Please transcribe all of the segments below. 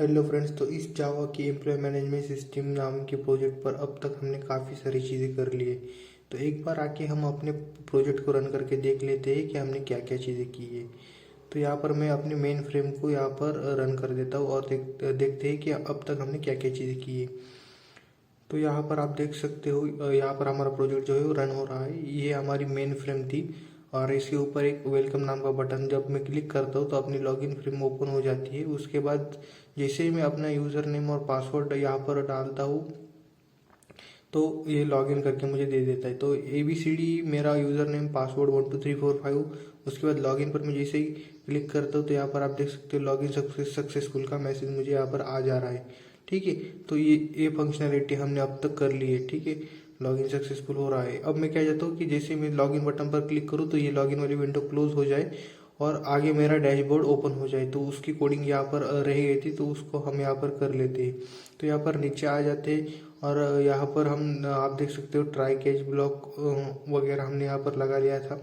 Hello friends. तो इस जावा की एम्प्लॉय मैनेजमेंट सिस्टम नाम के प्रोजेक्ट पर अब तक हमने काफ़ी सारी चीज़ें कर ली है। तो एक बार आके हम अपने प्रोजेक्ट को रन करके देख लेते हैं कि हमने क्या क्या चीज़ें की है। तो यहाँ पर मैं अपने मेन फ्रेम को यहाँ पर रन कर देता हूँ और देखते हैं कि अब तक हमने क्या क्या चीज़ें की है। तो यहाँ पर आप देख सकते हो, यहाँ पर हमारा प्रोजेक्ट जो है वो रन हो रहा है। ये हमारी मेन फ्रेम थी और इसके ऊपर एक वेलकम नाम का बटन जब मैं क्लिक करता हूँ तो अपनी लॉगिन फ्रेम ओपन हो जाती है। उसके बाद जैसे ही मैं अपना यूज़र नेम और पासवर्ड यहाँ पर डालता हूँ तो ये लॉगिन करके मुझे दे देता है। तो ABCD मेरा यूज़र नेम पासवर्ड 12345। उसके बाद लॉगिन पर मैं जैसे ही क्लिक करता हूँ तो यहाँ पर आप देख सकते हो लॉगिन सक्सेसफुल का मैसेज मुझे यहाँ पर आ जा रहा है। ठीक है, तो ये फंक्शनैलिटी हमने अब तक कर ली है। ठीक है, लॉगिन सक्सेसफुल हो रहा है। अब मैं क्या चाहता हूँ कि जैसे मैं लॉगिन बटन पर क्लिक करूँ तो ये लॉगिन वाली विंडो क्लोज हो जाए और आगे मेरा डैशबोर्ड ओपन हो जाए। तो उसकी कोडिंग यहाँ पर रह गई थी तो उसको हम यहाँ पर कर लेते हैं। तो यहाँ पर नीचे आ जाते हैं और यहाँ पर हम आप देख सकते हो ट्राई कैच ब्लॉक वगैरह हमने यहाँ पर लगा लिया था।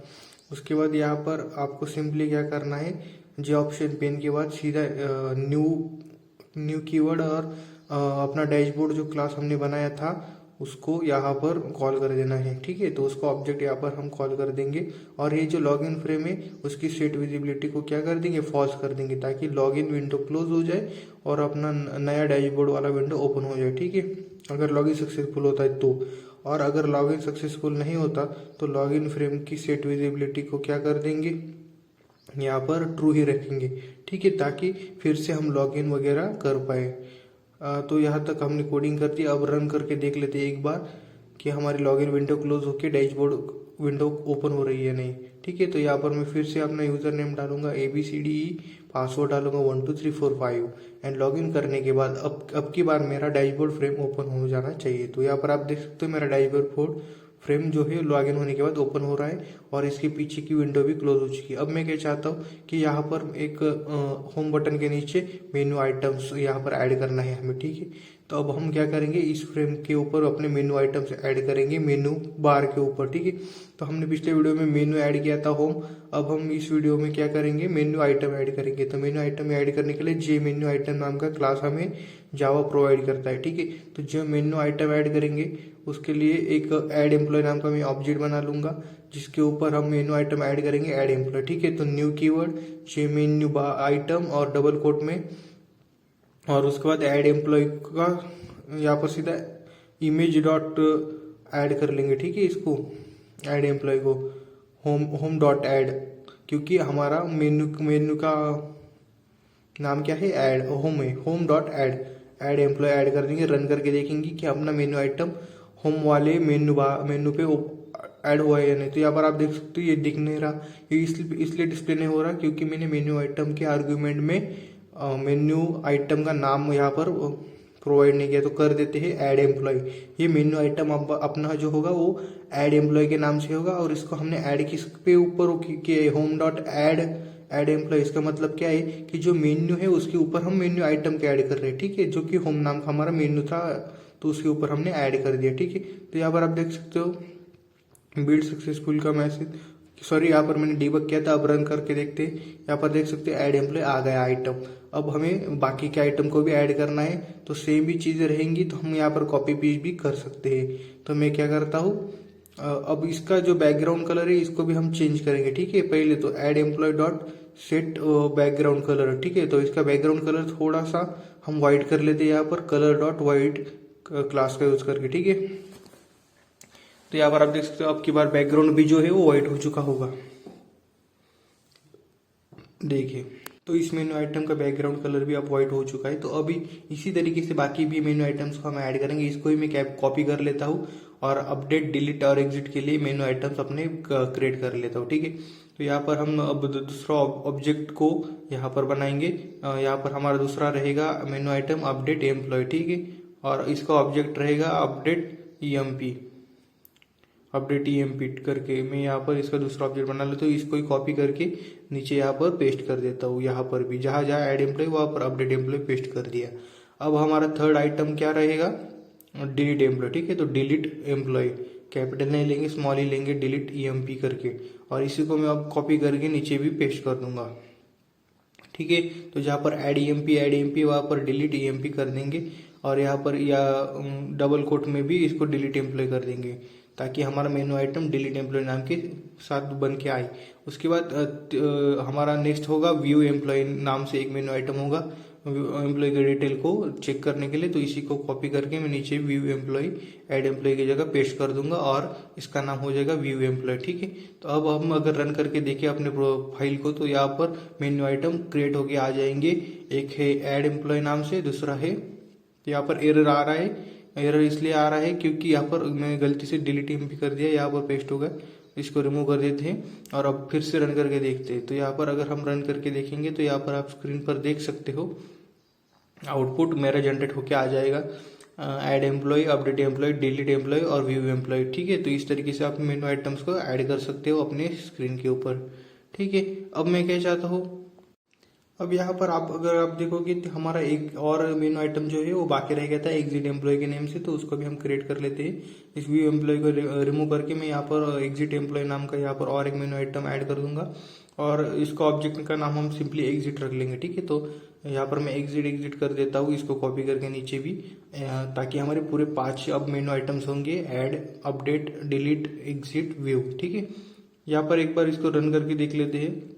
उसके बाद यहाँ पर आपको सिंपली क्या करना है, जे ऑप्शन पेन के बाद सीधा न्यू न्यू कीवर्ड और अपना डैशबोर्ड जो क्लास हमने बनाया था उसको यहाँ पर कॉल कर देना है। ठीक है, तो उसको ऑब्जेक्ट यहाँ पर हम कॉल कर देंगे और ये जो लॉगिन फ्रेम है उसकी सेट विजिबिलिटी को क्या कर देंगे, फॉल्स कर देंगे, ताकि लॉगिन विंडो क्लोज हो जाए और अपना नया डैशबोर्ड वाला विंडो ओपन हो जाए। ठीक है, अगर लॉगिन सक्सेसफुल होता है तो। और अगर लॉगिन सक्सेसफुल नहीं होता तो लॉगिन फ्रेम की सेट विजिबिलिटी को क्या कर देंगे, यहाँ पर ट्रू ही रखेंगे। ठीक है, ताकि फिर से हम लॉगिन वगैरह कर पाए। तो यहाँ तक हमने कोडिंग कर दी। अब रन करके देख लेते हैं एक बार कि हमारी लॉगिन विंडो क्लोज होकर डैशबोर्ड विंडो ओपन हो रही है नहीं। ठीक है, तो यहाँ पर मैं फिर से अपना यूज़र नेम डालूंगा ABCD, पासवर्ड डालूंगा 12345 एंड लॉगिन करने के बाद अब की बार मेरा डैशबोर्ड फ्रेम ओपन हो जाना चाहिए। तो यहाँ पर आप देख सकते हो मेरा डैशबोर्ड फ्रेम जो है लॉगिन होने के बाद ओपन हो रहा है और इसके पीछे की विंडो भी क्लोज हो चुकी है। अब मैं क्या चाहता हूँ कि यहाँ पर एक होम बटन के नीचे मेन्यू आइटम्स यहाँ पर ऐड करना है हमें। ठीक है, तो अब हम क्या करेंगे, इस फ्रेम के ऊपर अपने मेन्यू आइटम्स ऐड करेंगे मेन्यू बार के ऊपर। ठीक है, तो हमने पिछले वीडियो में मेन्यू ऐड किया था होम, अब हम इस वीडियो में क्या करेंगे, मेन्यू आइटम ऐड करेंगे। तो मेन्यू आइटम ऐड करने के लिए जे मेन्यू आइटम नाम का क्लास हमें जावा प्रोवाइड करता है। ठीक है, तो जो मेन्यू आइटम ऐड करेंगे उसके लिए एक ऐड एम्प्लॉय नाम का मैं ऑब्जेक्ट बना लूंगा जिसके ऊपर हम मेन्यू आइटम ऐड करेंगे ऐड एम्प्लॉय। ठीक है, तो न्यू कीवर्ड जे मेन्यू आइटम और डबल कोट में, और उसके बाद ऐड एम्प्लॉय का यहाँ पर सीधा इमेज डॉट ऐड कर लेंगे। ठीक है, इसको ऐड एम्प्लॉय को होम डॉट ऐड, क्योंकि हमारा मेन्यू का नाम क्या है, ऐड होम है, home dot add employ add कर देंगे। रन करके देखेंगे कि अपना मेन्यू आइटम होम वाले मेन्यू पे ऐड हुआ है या नहीं। तो यहाँ पर आप देख सकते हो ये दिख नहीं रहा, ये इसलिए डिस्प्ले नहीं हो रहा क्योंकि मैंने मेन्यू आइटम के आर्ग्यूमेंट में मेन्यू आइटम का नाम यहाँ पर प्रोवाइड नहीं किया। तो कर देते हैं ऐड एम्प्लॉय। ये मेन्यू आइटम अपना जो होगा वो ऐड एम्प्लॉय के नाम से होगा और इसको हमने ऐड किस पे ऊपर किया, होम डॉट ऐड एम्प्लॉय। इसका मतलब क्या है कि जो मेन्यू है उसके ऊपर हम मेन्यू आइटम के ऐड कर रहे हैं। ठीक है, जो कि होम नाम का हमारा मेन्यू था तो उसके ऊपर हमने ऐड कर दिया। ठीक है, तो यहाँ पर आप देख सकते हो बिल्ड सक्सेसफुल का मैसेज, सॉरी यहाँ पर मैंने डिबग किया था। अब रन करके देखते हैं, यहाँ पर देख सकते हैं ऐड एम्प्लॉय आ गया आइटम। अब हमें बाकी के आइटम को भी ऐड करना है तो सेम भी चीजें रहेंगी, तो हम यहाँ पर कॉपी पेस्ट भी कर सकते हैं। तो मैं क्या करता हूँ, अब इसका जो बैकग्राउंड कलर है इसको भी हम चेंज करेंगे। ठीक है, पहले तो add employ dot set background colour. ठीक है, तो इसका बैकग्राउंड कलर थोड़ा सा हम व्हाइट कर लेते हैं यहाँ पर, कलर डॉट व्हाइट क्लास का यूज करके। ठीक है, तो यहाँ पर आप देख सकते हो अब की बार बैकग्राउंड भी जो है वो व्हाइट हो चुका होगा। देखिए, तो इस मेन्यू आइटम का बैकग्राउंड कलर भी अब व्हाइट हो चुका है। तो अभी इसी तरीके से बाकी भी मेन्यू आइटम्स को हम ऐड करेंगे। इसको ही मैं कॉपी कर लेता हूँ और अपडेट डिलीट और एग्जिट के लिए मेन्यू आइटम्स अपने क्रिएट कर लेता हूँ। ठीक है, तो यहाँ पर हम अब दूसरा ऑब्जेक्ट को यहाँ पर बनाएंगे। यहाँ पर हमारा दूसरा रहेगा मेन्यू आइटम अपडेट एम्प्लॉय। ठीक है, और इसका ऑब्जेक्ट रहेगा अपडेट EMP करके। मैं यहाँ पर इसका दूसरा ऑब्जेक्ट बना लेता हूँ, इसको ही कॉपी करके नीचे यहाँ पर पेस्ट कर देता हूँ। यहाँ पर भी जहाँ जहाँ ऐड एम्प्लॉय वहाँ पर अपडेट एम्प्लॉय पेस्ट कर दिया। अब हमारा थर्ड आइटम क्या रहेगा, डिलीट एम्प्लॉय। ठीक है, तो डिलीट एम्प्लॉय कैपिटल नहीं लेंगे, स्मॉल ही लेंगे, डिलीट EMP करके, और इसी को मैं अब कॉपी करके नीचे भी पेस्ट कर दूंगा। ठीक है। तो जहाँ पर ऐड ईएमपी वहाँ पर डिलीट ईएमपी कर देंगे और यहाँ पर या डबल कोट में भी इसको डिलीट एम्प्लॉय कर देंगे ताकि हमारा मेनू आइटम डिलीट एम्प्लॉय नाम के साथ बन के आए। उसके बाद हमारा नेक्स्ट होगा व्यू एम्प्लॉय नाम से एक मेनू आइटम होगा एम्प्लॉय के डिटेल को चेक करने के लिए। तो इसी को कॉपी करके मैं नीचे व्यू एम्प्लॉय ऐड एम्प्लॉय की जगह पेस्ट कर दूंगा और इसका नाम हो जाएगा व्यू एम्प्लॉय, ठीक है। तो अब हम अगर रन करके देखें अपने फाइल को तो यहाँ पर मेन्यू आइटम क्रिएट होके आ जाएंगे। एक है ऐड एम्प्लॉय नाम से, दूसरा है तो यहाँ पर एरर आ रहा है। एरर इसलिए आ रहा है क्योंकि यहाँ पर मैंने गलती से डिलीट एम्पी कर दिया, यहाँ पर पेस्ट होगा। इसको रिमूव कर देते हैं और अब फिर से रन करके देखते हैं। तो यहाँ पर अगर हम रन करके देखेंगे तो यहाँ पर आप स्क्रीन पर देख सकते हो आउटपुट मेरा जनरेट होके आ जाएगा। Add employ, update employ, delete employ और व्यू एम्प्लॉय, ठीक है। तो इस तरीके से आप मेनू आइटम्स को ऐड कर सकते हो अपने स्क्रीन के ऊपर, ठीक है। अब मैं क्या चाहता हूँ, अब यहाँ पर आप अगर आप देखोगे तो हमारा एक और मेनू आइटम जो है वो बाकी रह गया था एग्जिट एम्प्लॉय के नेम से, तो उसको भी हम क्रिएट कर लेते हैं। इस व्यू एम्प्लॉय को रिमूव करके मैं यहाँ पर एग्जिट एम्प्लॉय नाम का यहाँ पर और एक मेनू आइटम ऐड कर दूंगा और इसका ऑब्जेक्ट का नाम हम सिंपली एग्जिट रख लेंगे, ठीक है। तो यहाँ पर मैं एग्जिट कर देता हूँ, इसको कॉपी करके नीचे भी, ताकि हमारे पूरे 5 अब मेनू आइटम्स होंगे add, update, delete, exit, view, ठीक है। यहाँ पर एक बार इसको रन करके देख लेते हैं।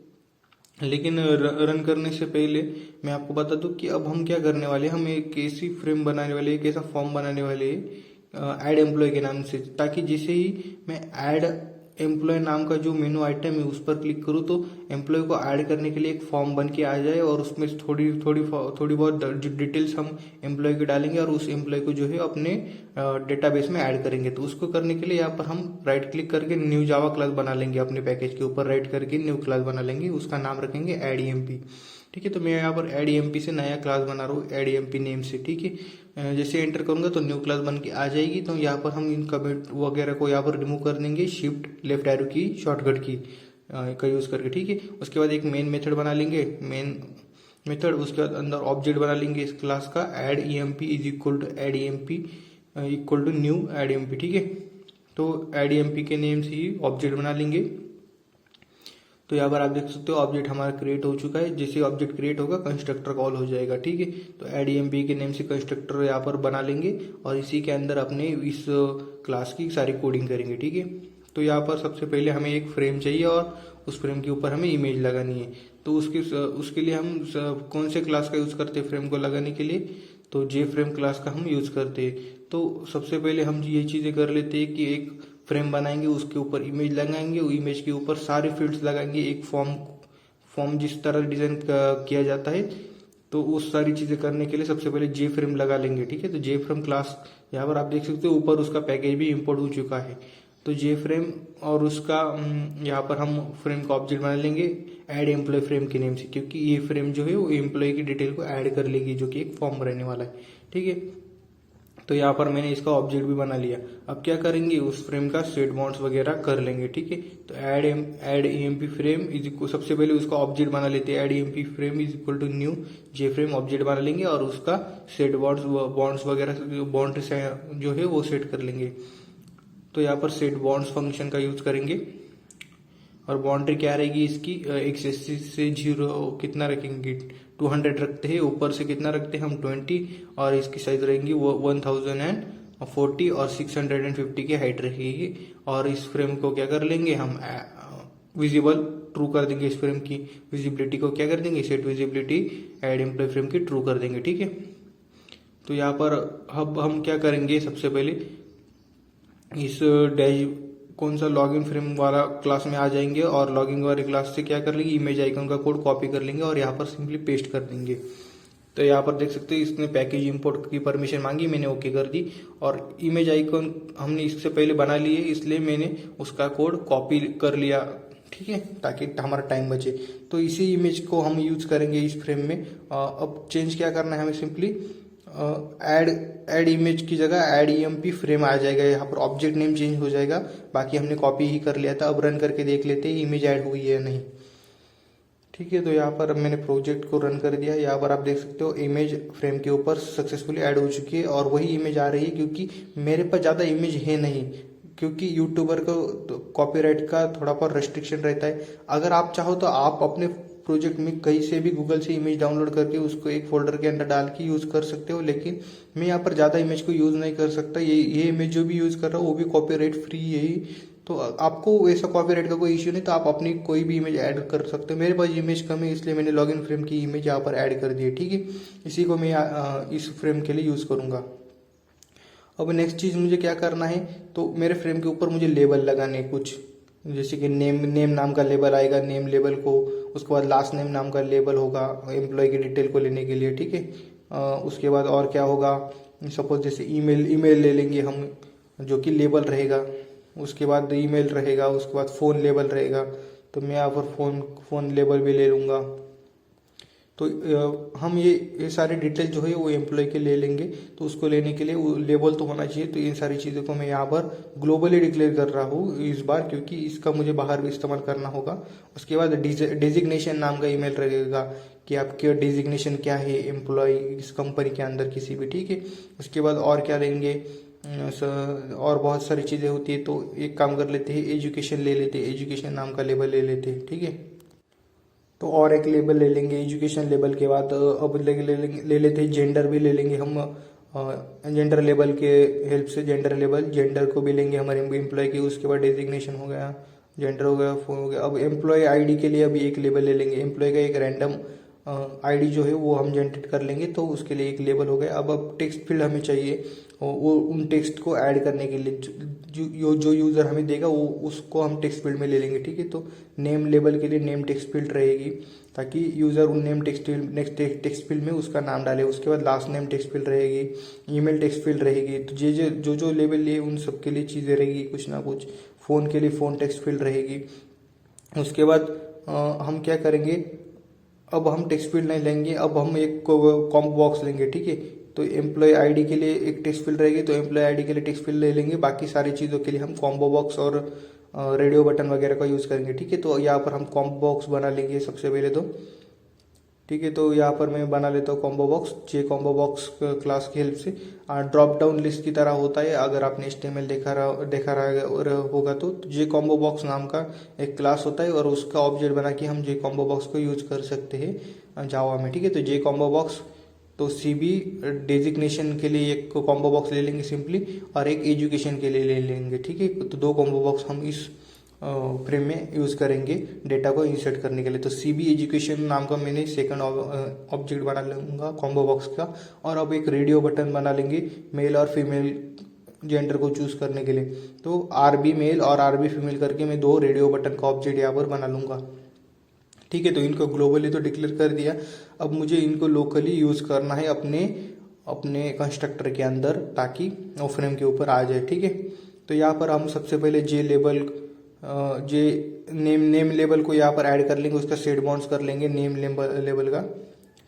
लेकिन रन करने से पहले मैं आपको बता दूं कि अब हम क्या करने वाले हैं। हम एक ऐसी फ्रेम बनाने वाले हैं, एक ऐसा फॉर्म बनाने वाले हैं ऐड एम्प्लॉय के नाम से, ताकि जैसे ही मैं ऐड एम्प्लॉय नाम का जो मेनू आइटम है उस पर क्लिक करूँ तो एम्प्लॉय को ऐड करने के लिए एक फॉर्म बन के आ जाए और उसमें थोड़ी बहुत जो डिटेल्स हम एम्प्लॉय की डालेंगे और उस एम्प्लॉय को जो है अपने डेटाबेस में ऐड करेंगे। तो उसको करने के लिए यहाँ पर हम राइट क्लिक करके न्यू जावा क्लास बना लेंगे, अपने पैकेज के ऊपर राइट करके न्यू क्लास बना लेंगे, उसका नाम रखेंगे ऐड ईएमपी, ठीक है। तो मैं यहाँ पर ऐड ईएमपी से नया क्लास बना रहा हूँ ऐड ईएमपी नेम से, ठीक है। जैसे एंटर करूंगा तो न्यू क्लास बन के आ जाएगी। तो यहाँ पर हम इन कमेंट वगैरह को यहाँ पर रिमूव कर देंगे शिफ्ट लेफ्ट एरो की शॉर्टकट की का यूज करके, ठीक है। उसके बाद एक मेन मेथड बना लेंगे, मेन मेथड, उसके बाद अंदर ऑब्जेक्ट बना लेंगे इस क्लास का add EMP is equal to add EMP equal to new add EMP, ठीक है। तो ऐड ईएमपी के नेम से ही ऑब्जेक्ट बना लेंगे। तो यहाँ पर आप देख सकते हो ऑब्जेक्ट हमारा क्रिएट हो चुका है। जैसे ऑब्जेक्ट क्रिएट होगा कंस्ट्रक्टर कॉल हो जाएगा, ठीक है। तो ऐड ईएमपी के नेम से कंस्ट्रक्टर यहाँ पर बना लेंगे और इसी के अंदर अपने इस क्लास की सारी कोडिंग करेंगे, ठीक है। तो यहाँ पर सबसे पहले हमें एक फ्रेम चाहिए और उस फ्रेम के ऊपर हमें इमेज लगानी है। तो उसके लिए हम कौन से क्लास का यूज करते हैं फ्रेम को लगाने के लिए, तो जे फ्रेम क्लास का हम यूज करते हैं। तो सबसे पहले हम ये चीजें कर लेते हैं कि एक फ्रेम बनाएंगे, उसके ऊपर इमेज लगाएंगे, वो इमेज के ऊपर सारे फील्ड्स लगाएंगे, एक फॉर्म जिस तरह डिजाइन किया जाता है। तो उस सारी चीजें करने के लिए सबसे पहले जे फ्रेम लगा लेंगे, ठीक है। तो जे फ्रेम क्लास यहाँ पर आप देख सकते हो ऊपर उसका पैकेज भी इंपोर्ट हो चुका है। तो जे फ्रेम और उसका यहाँ पर हम फ्रेम का ऑब्जेक्ट बना लेंगे ऐड एम्प्लॉय फ्रेम के नेम से, क्योंकि ये फ्रेम जो है वो एम्प्लॉय की डिटेल को ऐड कर लेगी जो कि एक फॉर्म रहने वाला है, ठीक है। तो यहाँ पर मैंने इसका ऑब्जेक्ट भी बना लिया। अब क्या करेंगे, उस फ्रेम का सेट बॉन्ड्स वगैरह कर लेंगे, ठीक है। तो add EMP frame is equal, सबसे पहले उसका ऑब्जेक्ट बना लेते हैं, add EMP frame is equal to new J frame object बना लेंगे और उसका सेट बॉन्ड्स वगैरह बाउंड्रीज जो है वो सेट कर लेंगे। तो यहाँ पर सेट बॉन्ड्स फंक्शन का यूज करेंगे और बाउंड्री क्या रहेगी इसकी, एक्सेस से 0 कितना रखेंगे 200 रखते हैं, ऊपर से कितना रखते हैं हम 20 और इसकी साइज रहेंगी 1040 और 650 की हाइट रहेगी। और इस फ्रेम को क्या कर लेंगे हम विजिबल ट्रू कर देंगे, इस फ्रेम की विजिबिलिटी को क्या कर देंगे set visibility add employ frame की ट्रू कर देंगे, ठीक है। तो यहाँ पर अब हम क्या करेंगे, सबसे पहले इस डैश कौन सा लॉगिन फ्रेम वाला क्लास में आ जाएंगे और लॉगिन वाले क्लास से क्या कर लेंगे इमेज आइकन का कोड कॉपी कर लेंगे और यहाँ पर सिंपली पेस्ट कर देंगे। तो यहाँ पर देख सकते हैं इसने पैकेज इंपोर्ट की परमिशन मांगी, मैंने ओके कर दी और इमेज आइकन हमने इससे पहले बना ली है इसलिए मैंने उसका कोड कॉपी कर लिया, ठीक है, ताकि हमारा टाइम बचे। तो इसी इमेज को हम यूज करेंगे इस फ्रेम में। अब चेंज क्या करना है हमें, सिंपली ऐड इमेज की जगह ऐड ईएमपी फ्रेम आ जाएगा, यहाँ पर ऑब्जेक्ट नेम चेंज हो जाएगा, बाकी हमने कॉपी ही कर लिया था। अब रन करके देख लेते हैं इमेज ऐड हुई है या नहीं, ठीक है। तो यहाँ पर मैंने प्रोजेक्ट को रन कर दिया, यहाँ पर आप देख सकते हो इमेज फ्रेम के ऊपर सक्सेसफुली ऐड हो चुकी है और वही इमेज आ रही है, क्योंकि मेरे पास ज़्यादा इमेज है नहीं, क्योंकि यूट्यूबर को कॉपीराइट का थोड़ा बहुत रेस्ट्रिक्शन रहता है। अगर आप चाहो तो आप अपने प्रोजेक्ट में कहीं से भी गूगल से इमेज डाउनलोड करके उसको एक फोल्डर के अंदर डाल के यूज़ कर सकते हो। लेकिन मैं यहाँ पर ज़्यादा इमेज को यूज़ नहीं कर सकता, ये इमेज जो भी यूज़ कर रहा हूँ वो भी कॉपीराइट फ्री है ही। तो आपको वैसा कॉपीराइट का कोई इश्यू नहीं, तो आप अपनी कोई भी इमेज ऐड कर सकते हो। मेरे पास इमेज कम है इसलिए मैंने लॉगिन फ्रेम की इमेज यहाँ पर ऐड कर दी है, ठीक है। इसी को मैं इस फ्रेम के लिए यूज़ करूँगा। अब नेक्स्ट चीज़ मुझे क्या करना है, तो मेरे फ्रेम के ऊपर मुझे लेबल लगाने कुछ, जैसे कि नेम नाम का लेबल आएगा, नेम लेबल को, उसके बाद लास्ट नेम नाम का लेबल होगा एम्प्लॉय की डिटेल को लेने के लिए, ठीक है। उसके बाद और क्या होगा, सपोज जैसे ईमेल ले लेंगे हम, जो कि लेबल रहेगा। उसके बाद ईमेल रहेगा, उसके बाद फ़ोन लेबल रहेगा, तो मैं यहाँ पर फ़ोन लेबल भी ले लूँगा। तो हम ये सारे डिटेल जो है वो एम्प्लॉय के ले लेंगे। तो उसको लेने के लिए वो लेबल तो होना चाहिए। तो इन सारी चीज़ों को मैं यहाँ पर ग्लोबली डिक्लेयर कर रहा हूँ इस बार, क्योंकि इसका मुझे बाहर भी इस्तेमाल करना होगा। उसके बाद डेजिग्नेशन नाम का ईमेल रहेगा कि आपके डेजिग्नेशन क्या है एम्प्लॉय इस कंपनी के अंदर किसी भी, ठीक है। उसके बाद और क्या लेंगे, और बहुत सारी चीज़ें होती है। तो एक काम कर लेते हैं, एजुकेशन ले लेते हैं, एजुकेशन नाम का लेबल ले लेते हैं, ठीक है। तो और एक लेबल ले लेंगे एजुकेशन लेबल के बाद। अब ले लेते हैं जेंडर भी ले लेंगे हम, जेंडर लेबल के हेल्प से जेंडर को भी लेंगे हमारे एम्प्लॉय की। उसके बाद डेजिग्नेशन हो गया, जेंडर हो गया, फोन हो गया। अब एम्प्लॉय आईडी के लिए अभी एक लेबल ले लेंगे, एम्प्लॉय का एक रैंडम आईडी जो है वो हम जनरेट कर लेंगे, तो उसके लिए एक लेबल हो गया। अब टेक्स्ट फील्ड हमें चाहिए, वो उन टेक्स्ट को ऐड करने के लिए जो यूज़र हमें देगा वो उसको हम टेक्स्ट फील्ड में ले लेंगे, ठीक है। तो नेम लेबल के लिए नेम टेक्स्ट फील्ड रहेगी, ताकि यूज़र उन नेम टेक्स्ट फील्ड में उसका नाम डाले। उसके बाद लास्ट नेम टेक्स्ट फील्ड रहेगी, ईमेल टेक्स्ट फील्ड रहेगी। तो जो लेबल लिए उन सब के लिए चीज़ें रहेगी कुछ ना कुछ। फ़ोन के लिए फ़ोन टेक्स्ट फील्ड रहेगी। उसके बाद हम क्या करेंगे, अब हम टेक्स्ट फील्ड नहीं लेंगे, अब हम एक कॉम्बो बॉक्स लेंगे, ठीक है। तो एम्प्लॉय आईडी के लिए एक टेक्स्ट फील्ड रहेगी, तो एम्प्लॉय आईडी के लिए टेक्स्ट फील्ड ले लेंगे। बाकी सारी चीज़ों के लिए हम कॉम्बो बॉक्स और रेडियो बटन वगैरह का यूज़ करेंगे, ठीक है। तो यहाँ पर हम कॉम्बो बॉक्स बना लेंगे सबसे पहले तो, ठीक है। तो यहाँ पर मैं बना लेता हूँ combo box, combo box class की हेल्प से। ड्रॉप डाउन लिस्ट की तरह होता है, अगर आपने HTML देखा रहा होगा तो कॉम्बो बॉक्स नाम का एक क्लास होता है, और उसका ऑब्जेक्ट बना के हम कॉम्बो बॉक्स को यूज कर सकते हैं जावा में, ठीक है। तो कॉम्बो बॉक्स, तो CB डेजिग्नेशन के लिए एक कॉम्बो बॉक्स ले लेंगे सिंपली, और एक एजुकेशन के लिए ले लेंगे, ठीक है। तो 2 कॉम्बो बॉक्स हम इस फ्रेम में यूज़ करेंगे डेटा को इंसर्ट करने के लिए। तो CB एजुकेशन नाम का मैंने सेकंड ऑब्जेक्ट बना लूँगा कॉम्बो बॉक्स का। और अब एक रेडियो बटन बना लेंगे मेल और फीमेल जेंडर को चूज़ करने के लिए। तो RB मेल और RB फीमेल करके मैं 2 रेडियो बटन का ऑब्जेक्ट यहाँ पर बना लूँगा, ठीक है। तो इनको ग्लोबली तो डिक्लेयर कर दिया, अब मुझे इनको लोकली यूज़ करना है अपने कंस्ट्रक्टर के अंदर, ताकि वो फ्रेम के ऊपर आ जाए, ठीक है। तो यहाँ पर हम सबसे पहले नेम लेबल को यहाँ पर ऐड कर लेंगे, उसका सेट बाउंड्स कर लेंगे नेम लेबल का,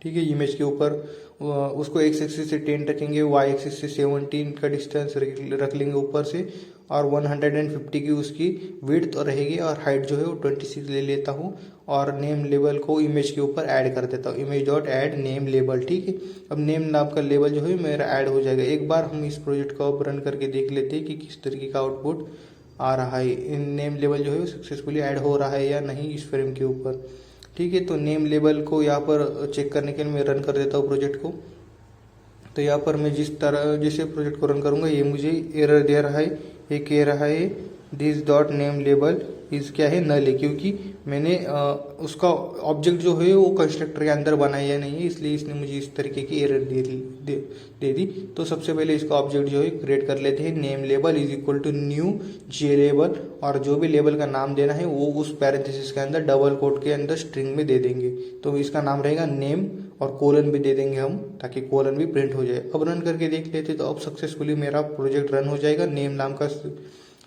ठीक है। इमेज के ऊपर उसको X एक्सिस से 10 रखेंगे, Y एक्सिस से 17 का डिस्टेंस रख लेंगे ऊपर से, और 150 की उसकी विड्थ रहेगी, और हाइट जो है वो 26 ले लेता हूँ। और नेम लेबल को इमेज के ऊपर ऐड कर देता हूँ, image dot add name label, ठीक है। अब नेम नाम का लेबल जो है मेरा ऐड हो जाएगा। एक बार हम इस प्रोजेक्ट को अब रन करके देख लेते हैं कि किस तरीके का आउटपुट आ रहा है, नेम लेबल जो है सक्सेसफुली ऐड हो रहा है या नहीं इस फ्रेम के ऊपर, ठीक है। तो नेम लेबल को यहाँ पर चेक करने के लिए मैं रन कर देता हूँ प्रोजेक्ट को। तो यहाँ पर मैं जैसे प्रोजेक्ट को रन करूँगा, ये मुझे एरर दे रहा है, ये कह रहा है this dot name label is क्या है, नल है, क्योंकि मैंने उसका ऑब्जेक्ट जो है वो कंस्ट्रक्टर के अंदर बनाया नहीं है, इसलिए इसने मुझे इस तरीके की एरर दे दी। तो सबसे पहले इसका ऑब्जेक्ट जो है क्रिएट कर लेते हैं, name label is equal to new J label, और जो भी लेबल का नाम देना है वो उस पैरेंथेसिस के अंदर डबल कोट के अंदर स्ट्रिंग में दे देंगे। तो इसका नाम रहेगा नेम, और कोलन भी दे देंगे हम, ताकि कोलन भी प्रिंट हो जाए। अब रन करके देख लेते, तो अब सक्सेसफुली मेरा प्रोजेक्ट रन हो जाएगा। नेम नाम का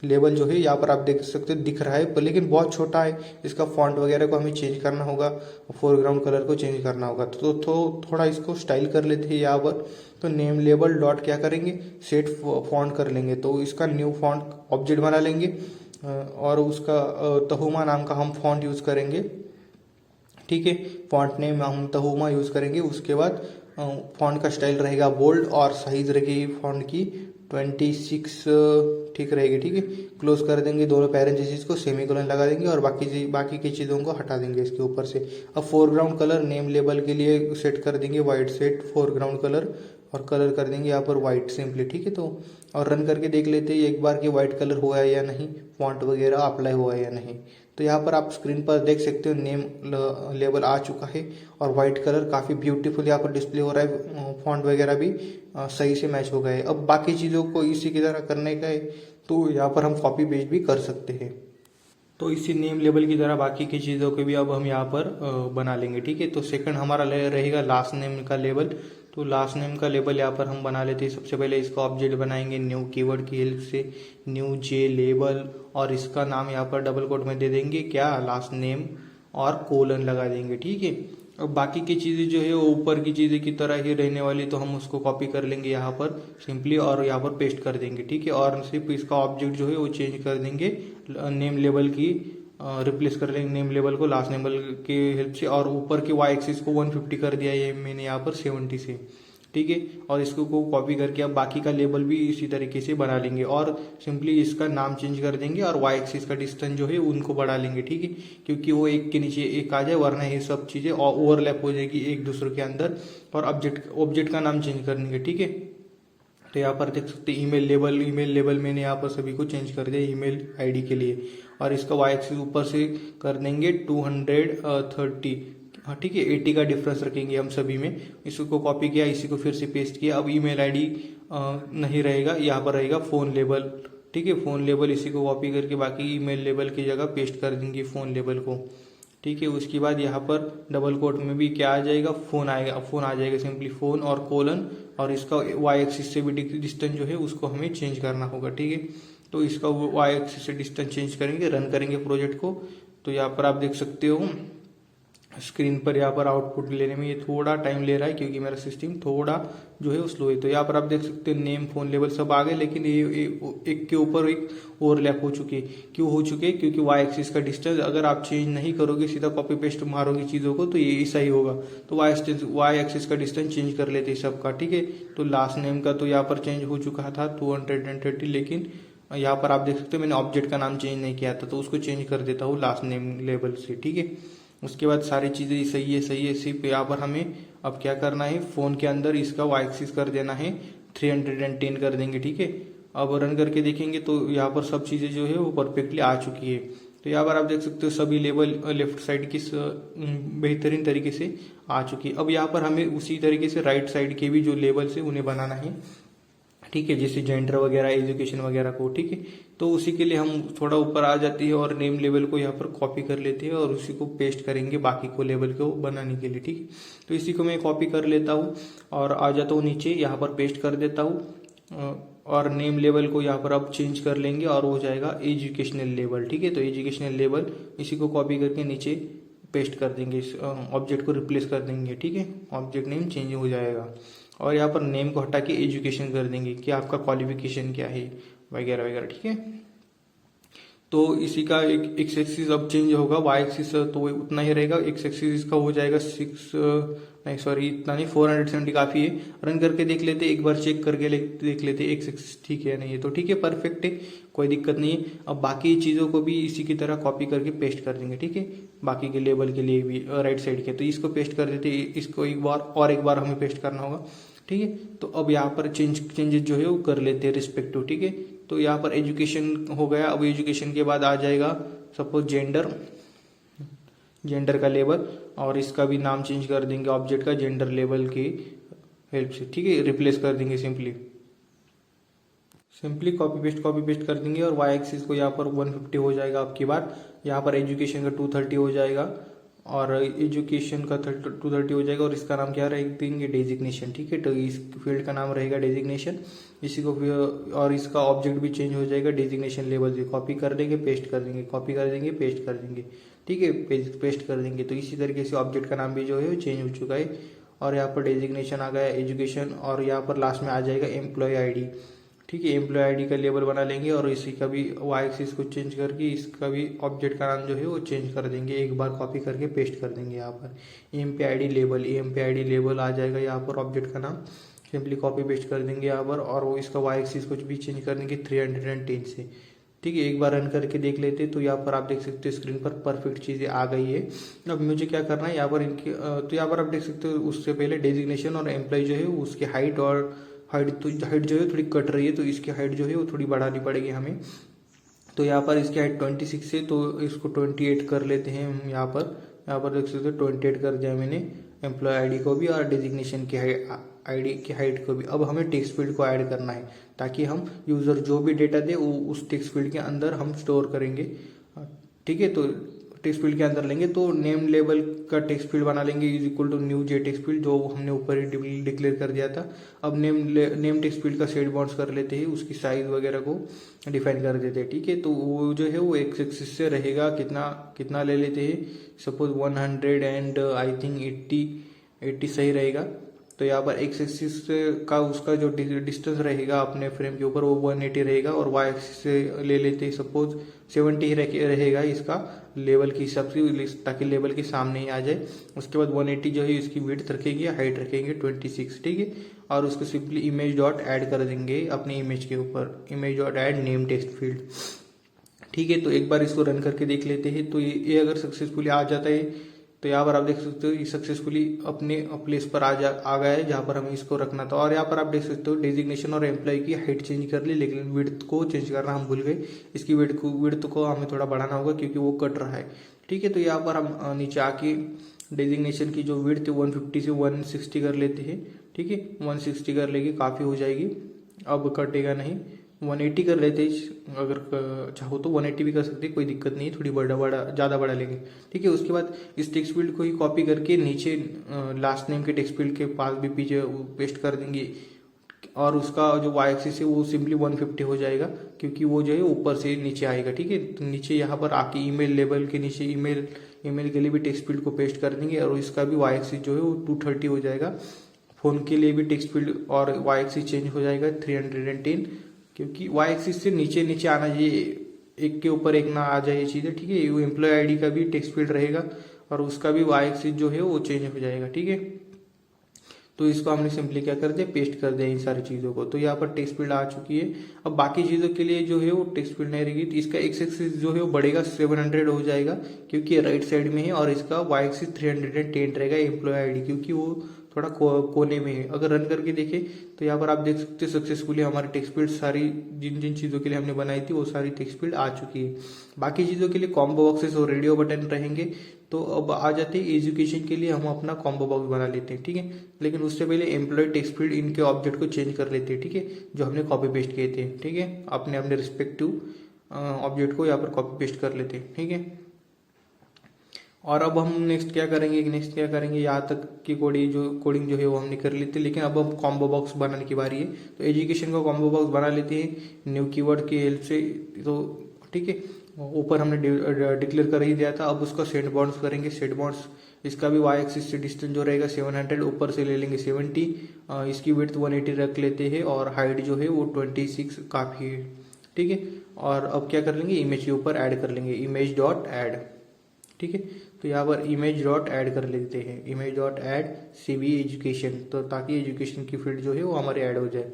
लेबल जो है यहाँ पर आप देख सकते हो दिख रहा है, पर लेकिन बहुत छोटा है, इसका फॉन्ट वगैरह को हमें चेंज करना होगा, फोरग्राउंड कलर को चेंज करना होगा। तो थोड़ा इसको स्टाइल कर लेते हैं यहाँ पर। तो नेम लेबल डॉट क्या करेंगे, सेट फॉन्ट कर लेंगे। तो इसका न्यू फॉन्ट ऑब्जेक्ट बना लेंगे, और उसका तहुमा नाम का हम फॉन्ट यूज़ करेंगे, ठीक है। फॉन्ट नेम हम तहुमा यूज़ करेंगे। उसके बाद फॉन्ट का स्टाइल रहेगा बोल्ड और साइज रहेगी फॉन्ट की 26 ठीक रहेगी। ठीक है, क्लोज कर देंगे दोनों पैरेंथेसिस को, सेमीकोलन लगा देंगे और बाकी की चीज़ों को हटा देंगे इसके ऊपर से। अब फोरग्राउंड कलर नेम लेबल के लिए सेट कर देंगे वाइट सेट फोरग्राउंड कलर, और कलर कर देंगे यहाँ पर वाइट सिंपली। ठीक है, तो और रन करके देख लेते हैं एक बार कि वाइट कलर हुआ है या नहीं, फॉन्ट वगैरह अप्लाई हुआ है या नहीं। तो यहाँ पर आप स्क्रीन पर देख सकते हो नेम लेबल आ चुका है और वाइट कलर काफ़ी ब्यूटीफुल यहाँ पर डिस्प्ले हो रहा है, फॉन्ट वगैरह भी सही से मैच हो गए। अब बाकी चीज़ों को इसी की तरह करने का है तो यहाँ पर हम कॉपी पेस्ट भी कर सकते हैं। तो इसी नेम लेबल की तरह बाकी की चीज़ों को भी अब हम यहाँ पर बना लेंगे। ठीक है, तो सेकंड हमारा रहेगा लास्ट नेम का लेबल। तो लास्ट नेम का लेबल यहाँ पर हम बना लेते हैं। सबसे पहले इसका ऑब्जेक्ट बनाएंगे न्यू कीवर्ड की हेल्प से, न्यू जे लेबल, और इसका नाम यहाँ पर डबल कोट में दे देंगे क्या, लास्ट नेम, और कोलन लगा देंगे। ठीक है, अब बाकी की चीज़ें जो है वो ऊपर की चीज़ें की तरह ही रहने वाली, तो हम उसको कॉपी कर लेंगे यहाँ पर सिंपली और यहाँ पर पेस्ट कर देंगे। ठीक है, और सिर्फ इसका ऑब्जेक्ट जो है वो चेंज कर देंगे, नेम लेबल की रिप्लेस कर लेंगे नेम लेबल को लास्ट नेम की हेल्प से, और ऊपर के वाई एक्सिस को 150 कर दिया है मैंने यहाँ पर 70 से। ठीक है, और इसको को कॉपी करके अब बाकी का लेबल भी इसी तरीके से बना लेंगे और सिंपली इसका नाम चेंज कर देंगे और वाई एक्सिस का डिस्टेंस जो है उनको बढ़ा लेंगे। ठीक है, क्योंकि वो एक के नीचे एक आ जाए, वरना ये सब चीज़ें ओवरलैप हो जाएगी एक दूसरे के अंदर, और ऑब्जेक्ट का नाम चेंज करेंगे। ठीक है, तो यहाँ पर देख सकते हैं ईमेल लेबल मैंने यहाँ पर सभी को चेंज कर दिया ईमेल आईडी के लिए, और इसका वाई एक्सिस ऊपर से कर देंगे 230। हाँ ठीक है, 80 का डिफरेंस रखेंगे हम सभी में। इसको कॉपी किया, इसी को फिर से पेस्ट किया। अब ईमेल आईडी नहीं रहेगा, यहाँ पर रहेगा फ़ोन लेबल। ठीक है, फ़ोन लेबल इसी को कॉपी करके बाकी ईमेल लेबल की जगह पेस्ट कर देंगे फ़ोन लेबल को। ठीक है, उसके बाद यहाँ पर डबल कोट में भी क्या आ जाएगा, फ़ोन आएगा, फ़ोन आ जाएगा सिंपली फ़ोन और कोलन, और इसका वाई एक्सिस से भी डिस्टेंस जो है उसको हमें चेंज करना होगा। ठीक है, तो इसका वाई एक्सिस से डिस्टेंस चेंज करेंगे, रन करेंगे प्रोजेक्ट को। तो यहाँ पर आप देख सकते हो स्क्रीन पर यहाँ पर आउटपुट लेने में ये थोड़ा टाइम ले रहा है क्योंकि मेरा सिस्टम थोड़ा जो है वो स्लो है। तो यहाँ पर आप देख सकते हो नेम फोन लेवल सब आ गए, लेकिन ये एक के ऊपर एक ओवरलैप हो चुके। क्यों हो चुके? क्योंकि वाई एक्सिस का डिस्टेंस अगर आप चेंज नहीं करोगे, सीधा कॉपी पेस्ट मारोगे चीज़ों को, तो ये ऐसा ही होगा। तो वाई एक्सिस का डिस्टेंस चेंज कर लेते सबका। ठीक है, तो लास्ट नेम का तो यहाँ पर चेंज हो चुका था 230, लेकिन यहाँ पर आप देख सकते हो मैंने ऑब्जेक्ट का नाम चेंज नहीं किया था, तो उसको चेंज कर देता हूँ लास्ट नेम लेवल से। ठीक है, उसके बाद सारी चीज़ें सही है। सिर्फ यहाँ पर हमें अब क्या करना है, फ़ोन के अंदर इसका वाई एक्सिस कर देना है 310 कर देंगे। ठीक है, अब रन करके देखेंगे तो यहाँ पर सब चीज़ें जो है वो परफेक्टली आ चुकी है। तो यहाँ पर आप देख सकते हो सभी लेवल लेफ्ट साइड की बेहतरीन तरीके से आ चुकी है। अब यहाँ पर हमें उसी तरीके से राइट साइड के भी जो लेवल्स है उन्हें बनाना है। ठीक है, जैसे जेंडर वगैरह, एजुकेशन वगैरह को। ठीक है, तो उसी के लिए हम थोड़ा ऊपर आ जाती है और नेम लेवल को यहाँ पर कॉपी कर लेते हैं और उसी को पेस्ट करेंगे बाकी को लेवल को बनाने के लिए। ठीक है, तो इसी को मैं कॉपी कर लेता हूँ और आ जाता हूँ नीचे, यहाँ पर पेस्ट कर देता हूँ और नेम लेवल को यहाँ पर अब चेंज कर लेंगे और हो जाएगा एजुकेशनल लेवल। ठीक है, तो एजुकेशनल लेवल इसी को कॉपी करके नीचे पेस्ट कर देंगे, इस ऑब्जेक्ट को रिप्लेस कर देंगे। ठीक है, ऑब्जेक्ट नेम चेंज हो जाएगा और यहाँ पर नेम को हटा के एजुकेशन कर देंगे कि आपका क्वालिफिकेशन क्या है वगैरह वगैरह। ठीक है, तो इसी का एक एक्स एक्सिस अब चेंज होगा, वाई एक्सिस तो उतना ही रहेगा। एक्स एक्सिस इसका हो जाएगा 470 काफ़ी है। रन करके देख लेते, एक बार चेक करके देख लेते एक्स एक्सिस ठीक है नहीं है, तो ठीक है, परफेक्ट है, कोई दिक्कत नहीं है। अब बाकी चीज़ों को भी इसी की तरह कॉपी करके पेस्ट कर देंगे। ठीक है, बाकी के लेबल के लिए भी राइट साइड के, तो इसको पेस्ट कर देते, इसको एक बार हमें पेस्ट करना होगा। ठीक है, तो अब यहाँ पर चेंजेस जो है वो कर लेते हैं रिस्पेक्टिव। ठीक है, तो यहाँ पर एजुकेशन हो गया। अब एजुकेशन के बाद आ जाएगा सपोज जेंडर का लेवल, और इसका भी नाम चेंज कर देंगे ऑब्जेक्ट का जेंडर लेवल की हेल्प से। ठीक है, रिप्लेस कर देंगे सिंपली कॉपी पेस्ट कर देंगे और वाई एक्सिस को यहाँ पर 150 हो जाएगा। आपकी बार यहाँ पर एजुकेशन का 230 हो जाएगा और एजुकेशन का 230 हो जाएगा, और इसका नाम क्या रख देंगे, डेजिग्नेशन। ठीक है, तो इस फील्ड का नाम रहेगा डेजिग्नेशन। इसी को और इसका ऑब्जेक्ट भी चेंज हो जाएगा, डेजिग्नेशन लेवल से कॉपी कर देंगे, पेस्ट कर देंगे, कॉपी कर देंगे, पेस्ट कर देंगे। ठीक है, पेस्ट कर देंगे। तो इसी तरीके से ऑब्जेक्ट का नाम भी जो है वो चेंज हो चुका है और यहाँ पर डेजिग्नेशन आ गया एजुकेशन, और यहाँ पर लास्ट में आ जाएगा एम्प्लॉय आईडी। ठीक है। एम्प्लॉय आईडी का लेबल बना लेंगे और इसी का भी वाई एक्सिस को चेंज करके इसका भी ऑब्जेक्ट का नाम जो है वो चेंज कर देंगे, एक बार कॉपी करके पेस्ट कर देंगे यहाँ पर। एम पे आई डी लेबल आ जाएगा यहाँ पर ऑब्जेक्ट का नाम, सिंपली कॉपी पेस्ट कर देंगे यहाँ पर। और वो इसका वाई एक्सिस को भी चेंज कर देंगे 310 से। ठीक है, एक बार रन करके देख लेते तो यहाँ पर आप देख सकते हो स्क्रीन पर परफेक्ट चीज़ें आ गई है। अब मुझे क्या करना है यहाँ पर इनकी तो यहाँ पर आप देख सकते हो उससे पहले डेजिग्नेशन और एम्प्लॉय जो है उसकी हाइट तो हाइट जो है थोड़ी कट रही है, तो इसकी हाइट जो है वो थोड़ी बढ़ानी पड़ेगी हमें। तो यहाँ पर इसकी हाइट 26 है, तो इसको 28 कर लेते हैं हम यहाँ पर देख सकते हो 28 कर दिया मैंने एम्प्लॉय आईडी को भी और डेजिग्नेशन की आईडी की हाइट को भी। अब हमें टेक्स्ट फील्ड को ऐड करना है ताकि हम यूज़र जो भी डेटा दे वो उस टेक्स्ट फील्ड के अंदर हम स्टोर करेंगे। ठीक है, तो टेक्स्ट फील्ड के अंदर लेंगे तो नेम लेबल का टेक्स्ट फील्ड बना लेंगे is equal to new J text field, जो हमने ऊपर ही डिक्लेयर कर दिया था। अब नेम टेक्स्ट फील्ड का सेट बॉन्ड्स कर लेते हैं, उसकी साइज वगैरह को डिफाइन कर देते हैं। ठीक है, तो वो जो है वो एक्स एक्सिस से रहेगा, कितना ले लेते हैं, सपोज 100 एंड आई थिंक 80 सही रहेगा। तो यहाँ पर एक्स एक्सिस का उसका जो डिस्टेंस रहेगा अपने फ्रेम के ऊपर वो 180 रहेगा, और वाई एक्सिस से ले लेते हैं सपोज 70 ही रहेगा इसका लेवल के हिसाब से, ताकि लेवल के सामने ही आ जाए। उसके बाद 180 जो है इसकी विड्थ रखेंगे, हाइट रखेंगे 26। ठीक है, और उसको सिंपली इमेज डॉट ऐड कर देंगे अपने इमेज के ऊपर, image dot add name text field. ठीक है, तो एक बार इसको रन करके देख लेते हैं। तो ये अगर सक्सेसफुली आ जाता है तो यहाँ पर आप देख सकते हो ये सक्सेसफुली अपने प्लेस पर आ गया है जहाँ पर हमें इसको रखना था। और यहाँ पर आप देख सकते हो डेजिग्नेशन और एम्प्लॉय की हाइट चेंज कर ली, लेकिन विड्थ को चेंज करना हम भूल गए। इसकी विड्थ को हमें थोड़ा बढ़ाना होगा क्योंकि वो कट रहा है। ठीक है, तो यहाँ पर हम नीचे आके डेजिग्नेशन की जो विड्थ 150 से 160 कर लेते हैं। ठीक है, 160 कर लेंगे, काफ़ी हो जाएगी, अब कटेगा नहीं। 180 कर लेते हैं, अगर चाहो तो 180 भी कर सकते हैं, कोई दिक्कत नहीं है, थोड़ी ज़्यादा बड़ा लेंगे। ठीक है, उसके बाद इस टेक्स्ट फील्ड को ही कॉपी करके नीचे लास्ट नेम के टेक्स्ट फील्ड के पास भी पीछे पेस्ट कर देंगे, और उसका जो वाई एक्सिस है वो सिंपली 150 हो जाएगा क्योंकि वो जो है ऊपर से नीचे आएगा। ठीक है, तो नीचे यहाँ पर आके ईमेल लेबल के नीचे ईमेल के लिए भी टेक्स्ट फील्ड को पेस्ट कर देंगे, और इसका भी वाई एक्सिस जो है वो 230 हो जाएगा। फोन के लिए भी टेक्स्ट फील्ड और वाई एक्सिस चेंज हो जाएगा 310, क्योंकि वाई एक्सिस से नीचे आना चाहिए, एक के ऊपर एक ना आ जाए ये चीज़ें। ठीक है, वो एम्प्लॉय आईडी का भी टेक्स्ट फील्ड रहेगा और उसका भी वाई एक्सिस जो है वो चेंज हो जाएगा। ठीक है, तो इसको हमने सिंपली क्या कर दिया, पेस्ट कर दिया इन सारी चीज़ों को। तो यहाँ पर टेक्स्ट फील्ड आ चुकी है। अब बाकी चीज़ों के लिए जो है वो टेक्स्ट फील्ड नहीं रहेगी, तो इसका एक्स एक्सिस जो है वो बढ़ेगा 700 हो जाएगा क्योंकि राइट साइड में है, और इसका वाई एक्सिस 310 रहेगा एम्प्लॉय आईडी, क्योंकि वो थोड़ा कोने में है। अगर रन करके देखें तो यहाँ पर आप देख सकते हैं सक्सेसफुली हमारी टेक्स्ट फील्ड सारी जिन जिन चीज़ों के लिए हमने बनाई थी वो सारी टेक्स्ट फील्ड आ चुकी है। बाकी चीज़ों के लिए कॉम्बो बॉक्सेस और रेडियो बटन रहेंगे। तो अब आ जाते हैं एजुकेशन के लिए, हम अपना कॉम्बो बॉक्स बना लेते हैं। ठीक है, लेकिन उससे पहले एम्प्लॉय टेक्स्ट फील्ड इनके ऑब्जेक्ट को चेंज कर लेते हैं। ठीक है, जो हमने कॉपी पेस्ट किए थे। ठीक है, अपने रिस्पेक्टिव ऑब्जेक्ट को यहाँ पर कॉपी पेस्ट कर लेते हैं। ठीक है, और अब हम नेक्स्ट क्या करेंगे, यहाँ तक की कोडिंग जो है वो हमने कर ली थी, लेकिन अब हम कॉम्बो बॉक्स बनाने की बारी है। तो एजुकेशन का कॉम्बो बॉक्स बना लेते हैं न्यू कीवर्ड की हेल्प से। तो ठीक है, ऊपर हमने डिक्लेयर कर ही दिया था, अब उसका सेट बॉन्ड्स करेंगे। सेट बॉन्ड्स इसका भी वाई एक्सिस से डिस्टेंस जो रहेगा 700, ऊपर से ले लेंगे 70, इसकी विड्थ 180 रख लेते हैं, और हाइट जो है वो 26 काफ़ी है। ठीक है, और अब क्या कर लेंगे, इमेज के ऊपर ऐड कर लेंगे, इमेज डॉट ऐड। ठीक है, तो यहाँ पर इमेज डॉट ऐड कर लेते हैं, image dot add CV education, तो ताकि एजुकेशन की फील्ड जो है वो हमारे ऐड हो जाए।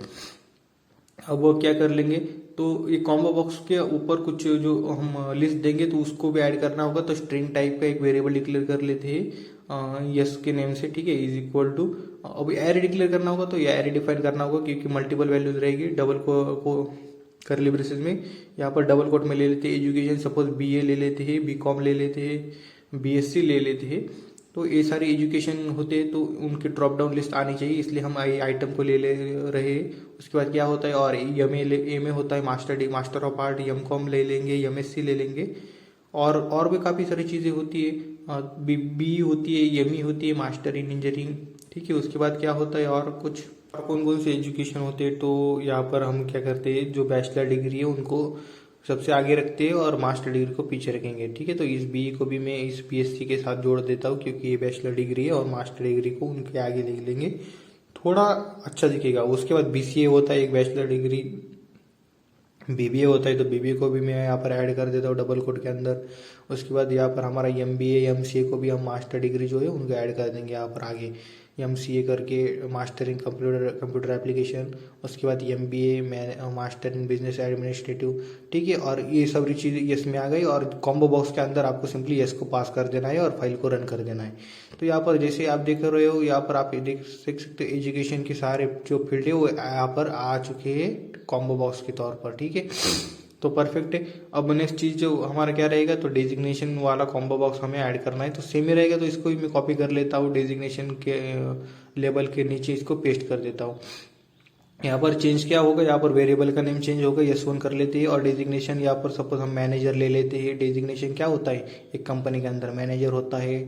अब वो क्या कर लेंगे, तो ये कॉम्बो बॉक्स के ऊपर कुछ जो हम लिस्ट देंगे तो उसको भी ऐड करना होगा। तो स्ट्रिंग टाइप का एक वेरिएबल डिक्लेयर कर लेते हैं यस के नेम से। ठीक है, इज इक्वल टू, अब एरे डिक्लेयर करना होगा, तो ये एरे डिफाइन करना होगा क्योंकि मल्टीपल वैल्यूज रहेगी। डबल को करली ब्रेसेस में यहाँ पर डबल कोट में ले लेते हैं एजुकेशन, सपोज BA ले लेते हैं, BCom ले लेते हैं, BSc ले लेते हैं। तो ये सारे एजुकेशन होते हैं तो उनकी ड्रॉप डाउन लिस्ट आनी चाहिए, इसलिए हम आइटम को ले रहे हैं। उसके बाद क्या होता है, और MA होता है मास्टर ऑफ आर्ट, MCom ले लेंगे, MSc ले लेंगे, और भी काफ़ी सारी चीज़ें होती है। BE होती है, ME होती है, मास्टर इन इंजीनियरिंग। ठीक है, उसके बाद क्या होता है, और कुछ कौन कौन से एजुकेशन होते हैं, तो यहाँ पर हम क्या करते हैं, जो बैचलर डिग्री है उनको सबसे आगे रखते हैं और मास्टर डिग्री को पीछे रखेंगे। ठीक है, तो इस BE को भी मैं इस BSc के साथ जोड़ देता हूँ क्योंकि ये बैचलर डिग्री है, और मास्टर डिग्री को उनके आगे ले लेंगे, थोड़ा अच्छा दिखेगा। उसके बाद BCA होता है एक बैचलर डिग्री, बीबीए होता है तो बीबीए को भी मैं यहाँ पर ऐड कर देता हूँ डबल कोट के अंदर। उसके बाद यहाँ पर हमारा एमबीए एमसीए को भी हम मास्टर डिग्री जो है उनको ऐड कर देंगे यहाँ पर आगे, एमसीए करके मास्टर इन कंप्यूटर एप्लीकेशन, उसके बाद MBA master in business administrative, ठीक है। और ये सारी चीज़ें यस में आ गई और कॉम्बो बॉक्स के अंदर आपको सिंपली यस को पास कर देना है और फाइल को रन कर देना है। तो यहाँ पर जैसे आप देख रहे हो, यहाँ पर आप देख सकते हो एजुकेशन के सारे जो फील्ड है वो यहाँ पर आ चुके हैं कॉम्बो बॉक्स के तौर पर, ठीक है। तो परफेक्ट है। अब नेक्स्ट चीज़ जो हमारा क्या रहेगा, तो डेजिग्नेशन वाला कॉम्बो बॉक्स हमें ऐड करना है, तो सेम ही रहेगा। तो इसको भी मैं कॉपी कर लेता हूँ, डेजिग्नेशन के लेबल के नीचे इसको पेस्ट कर देता हूँ। यहाँ पर चेंज क्या होगा, यहाँ पर वेरिएबल का नेम चेंज होगा, यस वन कर लेते हैं। और डेजिग्नेशन यहाँ पर सपोज हम मैनेजर ले लेते हैं। डेजिग्नेशन क्या होता है, एक कंपनी के अंदर मैनेजर होता है,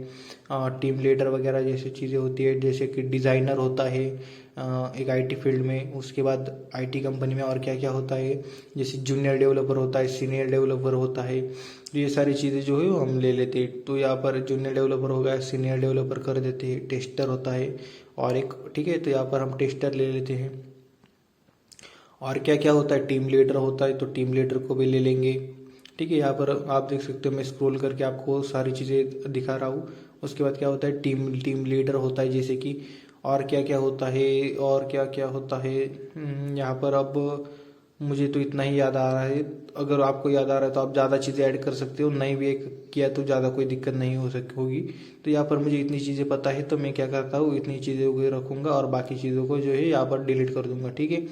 टीम लीडर वगैरह जैसी चीज़ें होती है, जैसे कि डिज़ाइनर होता है एक आईटी फील्ड में। उसके बाद आईटी कंपनी में और क्या क्या होता है, जैसे जूनियर डेवलपर होता है, सीनियर डेवलपर होता है, तो ये सारी चीज़ें जो है हम ले लेते हैं। तो यहाँ पर जूनियर डेवलपर हो गया, सीनियर डेवलपर कर देते हैं, टेस्टर होता है और एक, ठीक है। तो यहाँ पर हम टेस्टर ले लेते हैं। और क्या क्या होता है, टीम लीडर होता है तो टीम लीडर को भी ले लेंगे, ठीक है। यहाँ पर आप देख सकते हो, मैं स्क्रॉल करके आपको सारी चीज़ें दिखा रहा हूँ। उसके बाद क्या होता है, टीम लीडर होता है जैसे कि, और क्या क्या होता है, और क्या क्या होता है यहाँ पर। अब मुझे तो इतना ही याद आ रहा है, अगर आपको याद आ रहा है तो आप ज़्यादा चीज़ें ऐड कर सकते हो, नहीं भी एक किया तो ज़्यादा कोई दिक्कत नहीं हो सक होगी। तो यहाँ पर मुझे इतनी चीज़ें पता है तो मैं क्या करता हूँ, इतनी चीज़ों को रखूँगा और बाकी चीज़ों को जो है यहाँ पर डिलीट कर दूँगा, ठीक है।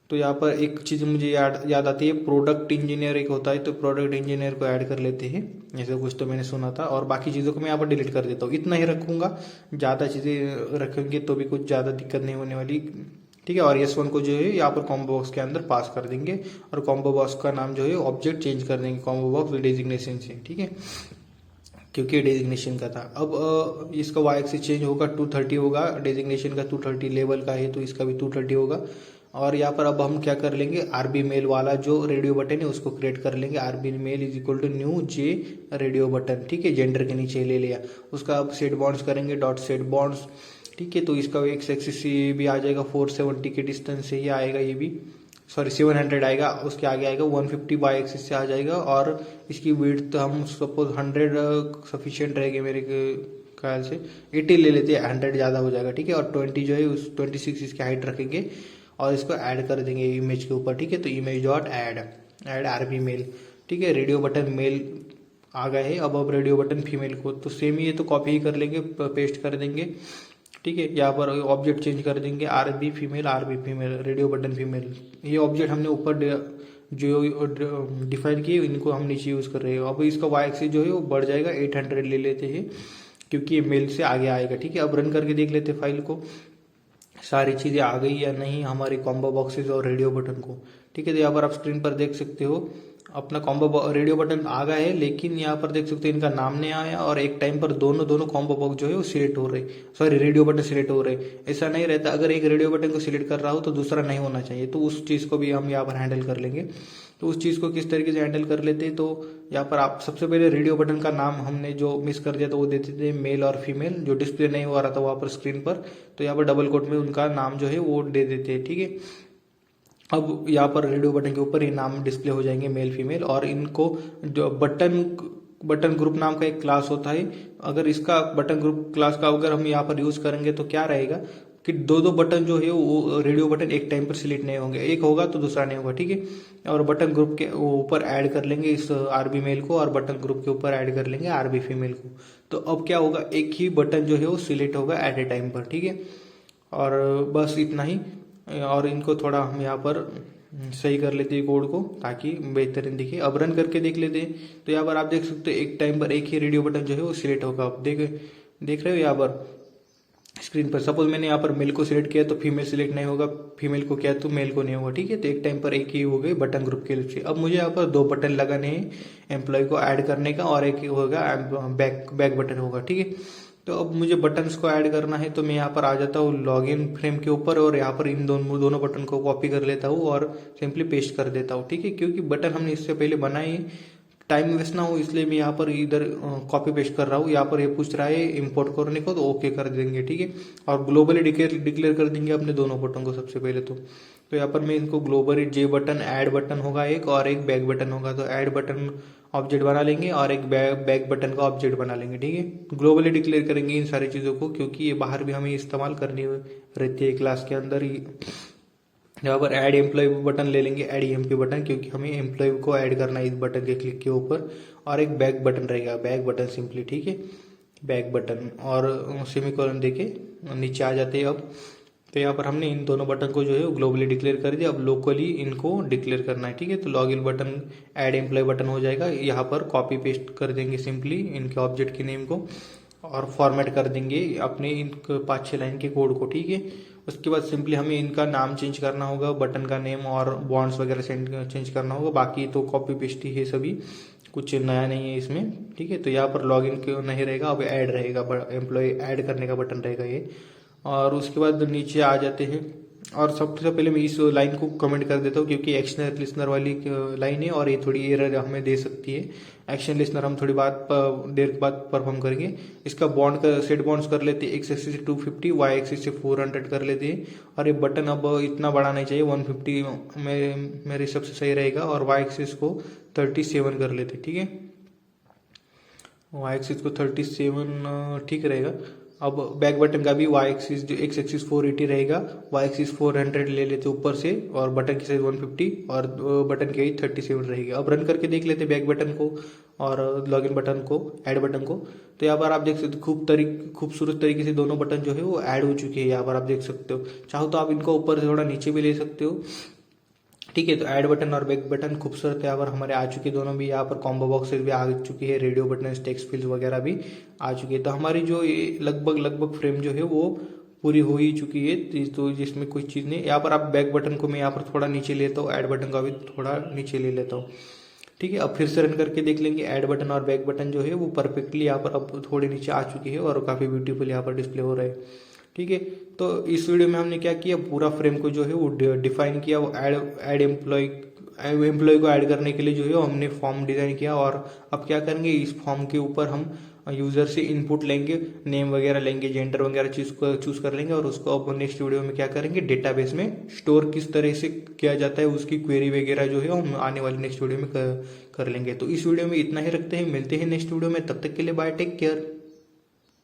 तो यहाँ पर एक चीज़ मुझे याद आती है, प्रोडक्ट इंजीनियर एक होता है, तो प्रोडक्ट इंजीनियर को ऐड कर लेते हैं, ऐसा कुछ तो मैंने सुना था। और बाकी चीज़ों को मैं यहाँ पर डिलीट कर देता हूँ, इतना ही रखूँगा, ज़्यादा चीज़ें रखेंगे तो भी कुछ ज़्यादा दिक्कत नहीं होने वाली, ठीक है। और यस वन को जो है यहाँ पर कॉम्बो बॉक्स के अंदर पास कर देंगे और कॉम्बो बॉक्स का नाम जो है ऑब्जेक्ट चेंज कर देंगे कॉम्बो बॉक्स डेजिग्नेशन से, ठीक है, क्योंकि डेजिग्नेशन का था। अब इसका वाई एक्सिस चेंज होगा, 230 होगा, डेजिग्नेशन का 230 लेवल का है तो इसका भी 230 होगा। और यहाँ पर अब हम क्या कर लेंगे, आरबी मेल वाला जो रेडियो बटन है उसको क्रिएट कर लेंगे। RB male is equal to new J radio button, ठीक है, जेंडर के नीचे ले लिया। उसका अब सेट बॉन्ड्स करेंगे, डॉट सेट बॉन्ड्स, ठीक है। तो इसका एक एक्सिस ये भी आ जाएगा, 470 के डिस्टेंस से ही आएगा, ये भी सॉरी 700 आएगा। उसके आगे आएगा 150 बाई एक्सिस से आ जाएगा। और इसकी विड्थ हम सपोज 100 सफिशियंट रहेगी मेरे ख्याल से, 80 ले लेते हैं, 100 ज़्यादा हो जाएगा, ठीक है। और 20 जो है उस 26 इसकी हाइट रखेंगे और इसको ऐड कर देंगे इमेज के ऊपर, ठीक है। तो image dot add RB male, ठीक है। रेडियो बटन मेल आ गए है। अब रेडियो बटन फीमेल को तो सेम ही है, तो कॉपी ही कर लेंगे, पेस्ट कर देंगे, ठीक है। यहाँ पर ऑब्जेक्ट चेंज कर देंगे, RB female radio button female. ये ऑब्जेक्ट हमने ऊपर जो डिफाइन किए इनको हम नीचे यूज कर रहे हैं। अब इसका वाई एक्सिस जो है वो बढ़ जाएगा, 800 ले लेते हैं क्योंकि ये मेल से आगे आएगा, ठीक है। अब रन करके देख लेते फाइल को, सारी चीज़ें आ गई या नहीं हमारी कॉम्बो बॉक्सेस और रेडियो बटन को, ठीक है। तो यहाँ पर आप स्क्रीन पर देख सकते हो अपना कॉम्बो रेडियो बटन आ गया है, लेकिन यहाँ पर देख सकते हो इनका नाम नहीं आया और एक टाइम पर दोनों कॉम्बो बॉक्स जो है वो सिलेक्ट हो रहे, सॉरी रेडियो बटन सिलेक्ट हो रहे। ऐसा नहीं रहता, अगर एक रेडियो बटन को सिलेक्ट कर रहा हो तो दूसरा नहीं होना चाहिए, तो उस चीज़ को भी हम यहाँ पर हैंडल कर लेंगे। तो उस चीज़ को किस तरीके से हैंडल कर लेते हैं, तो यहाँ पर आप सबसे पहले रेडियो बटन का नाम हमने जो मिस कर दिया तो वो देते थे मेल और फीमेल, जो डिस्प्ले नहीं हो रहा था वहाँ पर स्क्रीन पर, तो यहाँ पर डबल कोट में उनका नाम जो है वो दे देते हैं, ठीक है। अब यहाँ पर रेडियो बटन के ऊपर ये नाम डिस्प्ले हो जाएंगे मेल फीमेल। और इनको जो बटन ग्रुप नाम का एक क्लास होता है, अगर इसका बटन ग्रुप क्लास का अगर हम यहाँ पर यूज करेंगे तो क्या रहेगा कि दो बटन जो है वो रेडियो बटन एक टाइम पर सिलेक्ट नहीं होंगे, एक होगा तो दूसरा नहीं होगा, ठीक है। और बटन ग्रुप के ऊपर ऐड कर लेंगे इस आरबी मेल को और बटन ग्रुप के ऊपर ऐड कर लेंगे आरबी फीमेल को। तो अब क्या होगा, एक ही बटन जो है वो सिलेक्ट होगा एट ए टाइम पर, ठीक है। और बस इतना ही। और इनको थोड़ा हम यहाँ पर सही कर लेते हैं कोड को ताकि बेहतरीन दिखे। अब रन करके देख लेते हैं, तो यहाँ पर आप देख सकते हो एक टाइम पर एक ही रेडियो बटन जो है वो सिलेक्ट होगा। आप देख रहे हो यहाँ पर स्क्रीन पर, सपोज मैंने यहाँ पर मेल को सिलेक्ट किया तो फीमेल सिलेक्ट नहीं होगा, फीमेल को किया तो मेल को नहीं होगा, ठीक है। तो एक टाइम पर एक ही हो गए बटन ग्रुप के लिए। अब मुझे यहाँ पर 2 बटन लगाने हैं एम्प्लॉय को ऐड करने का, और एक होगा बैक बटन होगा, ठीक है। तो अब मुझे बटन्स को ऐड करना है, तो मैं यहाँ पर आ जाता हूँ लॉगिन फ्रेम के ऊपर और यहाँ पर इन दोनों बटन को कॉपी कर लेता हूँ और सिंपली पेस्ट कर देता हूँ, ठीक है। क्योंकि बटन हमने इससे पहले बनाए टाइम वेस्ट ना हो इसलिए मैं यहाँ पर इधर कॉपी पेस्ट कर रहा हूँ। यहाँ पर ये पूछ रहा है इंपोर्ट करने को, तो ओके कर देंगे, ठीक है। और ग्लोबली डिक्लेयर कर देंगे अपने दोनों बटन को सबसे पहले तो यहाँ पर मैं इनको ग्लोबली जे बटन ऐड बटन होगा एक, और एक बैक बटन होगा, तो ऐड बटन ऑब्जेक्ट बना लेंगे और एक बैक बटन का ऑब्जेक्ट बना लेंगे, ठीक है। ग्लोबली डिक्लेयर करेंगे इन सारी चीज़ों को, क्योंकि ये बाहर भी हमें इस्तेमाल करनी रहती है क्लास के अंदर ही। यहाँ पर ऐड एम्प्लॉय बटन ले लेंगे, ऐड ईएमपी बटन, क्योंकि हमें एम्प्लॉय को ऐड करना है इस बटन के क्लिक के ऊपर। और एक बैक बटन रहेगा, बैक बटन सिंपली, ठीक है, बैक बटन, और सेमीकोलन देके नीचे आ जाते हैं अब। तो यहाँ पर हमने इन दोनों बटन को जो है ग्लोबली डिक्लेयर कर दिया, अब लोकली इनको डिक्लेयर करना है, ठीक है। तो login button add employ button हो जाएगा, यहाँ पर कॉपी पेस्ट कर देंगे सिंपली इनके ऑब्जेक्ट के नेम को, और फॉर्मेट कर देंगे अपने इन 5-6 लाइन के कोड को, ठीक है। उसके बाद सिंपली हमें इनका नाम चेंज करना होगा, बटन का नेम और बॉन्ड्स वगैरह चेंज करना होगा, बाकी तो कॉपी पेस्ट ही है सभी, कुछ नया नहीं है इसमें, ठीक है। तो यहाँ पर लॉगिन क्यों नहीं रहेगा, अब ऐड रहेगा, एम्प्लॉय ऐड करने का बटन रहेगा ये। और उसके बाद नीचे आ जाते हैं, और सबसे पहले मैं इस लाइन को कमेंट कर देता हूँ, क्योंकि एक्शन लिसनर वाली लाइन है और ये थोड़ी एरर हमें दे सकती है। एक्शन लिसनर हम थोड़ी देर के बाद परफॉर्म करेंगे। इसका बॉन्ड का सेट बॉन्ड्स कर लेते हैं, एक्स एक्सिस से 250, वाई एक्सिस से 400 कर लेते हैं। और ये बटन अब इतना बड़ा नहीं चाहिए, 150 मेरे हिसाब से सही रहेगा, और वाई एक्सिस को 37 कर लेते हैं, ठीक है। वाई एक्सिस को 37 ठीक रहेगा। अब बैक बटन का भी वाई एक्सिस, जो एक्स एक्सिस 480 रहेगा, वाई एक्सिस 400 ले लेते ऊपर से, और बटन की साइज 150 और बटन की 37 रहेगी। अब रन करके देख लेते बैक बटन को और लॉगिन बटन को, ऐड बटन को। तो यहाँ पर आप देख सकते हो खूबसूरत तरीके से दोनों बटन जो है वो ऐड हो चुके हैं, यहाँ पर आप देख सकते हो। चाहो तो आप इनको ऊपर से थोड़ा नीचे भी ले सकते हो, ठीक है। तो ऐड बटन और बैक बटन खूबसूरत यहाँ पर हमारे आ चुके दोनों भी। यहाँ पर कॉम्बो बॉक्सेस भी आ चुकी है, रेडियो बटन, टेक्स्ट फील्ड वगैरह भी आ चुकी है। तो हमारी जो ये लगभग फ्रेम जो है वो पूरी हो ही चुकी है, तो जिसमें कुछ चीज़ नहीं। यहाँ पर आप बैक बटन को मैं यहाँ पर थोड़ा नीचे लेता हूँ, ऐड बटन का भी थोड़ा नीचे ले लेता हूँ, ठीक है। अब फिर से रन करके देख लेंगे, ऐड बटन और बैक बटन जो है वो परफेक्टली यहाँ पर अब थोड़े नीचे आ चुकी है और काफ़ी ब्यूटीफुल यहाँ पर डिस्प्ले हो रहा है, ठीक है। तो इस वीडियो में हमने क्या किया, पूरा फ्रेम को जो है वो डिफाइन किया, वो ऐड एम्प्लॉय को ऐड करने के लिए जो है हमने फॉर्म डिजाइन किया। और अब क्या करेंगे, इस फॉर्म के ऊपर हम यूजर से इनपुट लेंगे, नेम वगैरह लेंगे, जेंडर वगैरह चूज कर लेंगे, और उसको अब नेक्स्ट वीडियो में क्या करेंगे, डेटाबेस में स्टोर किस तरह से किया जाता है, उसकी क्वेरी वगैरह जो है हम आने वाले नेक्स्ट वीडियो में कर लेंगे। तो इस वीडियो में इतना ही रखते हैं, मिलते हैं नेक्स्ट वीडियो में, तब तक के लिए बाय, टेक केयर।